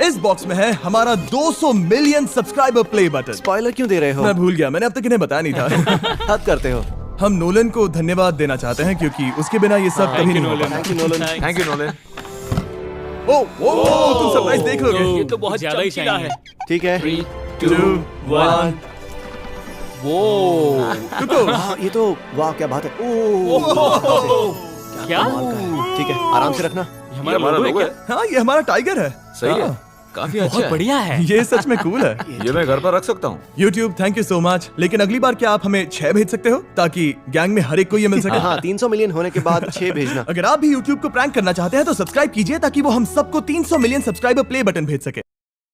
इस बॉक्स में है हमारा 200 million subscriber play button. Spoiler क्यों दे रहे हो? मैं भूल गया, मैंने अब तक इन्हें बताया नहीं था। हद करते हो। हम नोलन को धन्यवाद देना चाहते हैं क्योंकि उसके बिना ये सब कभी नहीं होता। Thank you Nolan. Thank you Nolan. Oh तुम सरप्राइज देख लोगे। ये तो बहुत ज्यादा ही चमकीला है। ठीक है। 3, 2, 1 वो रुको। ये तो वाह क्या बात है। ओह क्या? ठीक है, आराम से रखना। ये हमारा लोगो है क्या? हाँ ये हमारा टाइगर है। सही है, हाँ, काफी अच्छा बहुत है। बढ़िया है। ये सच में कूल है। ये मैं घर पर रख सकता हूँ। YouTube thank you so much. लेकिन अगली बार क्या आप हमें 6 भेज सकते हो ताकि गैंग में हर एक को ये मिल सके। हाँ 300 मिलियन होने के बाद 6 भेजना। अगर आप भी YouTube को प्रैंक करना चाहते हैं तो सब्सक्राइब कीजिए ताकि वो हम सबको 300 मिलियन सब्सक्राइबर प्ले बटन भेज सके।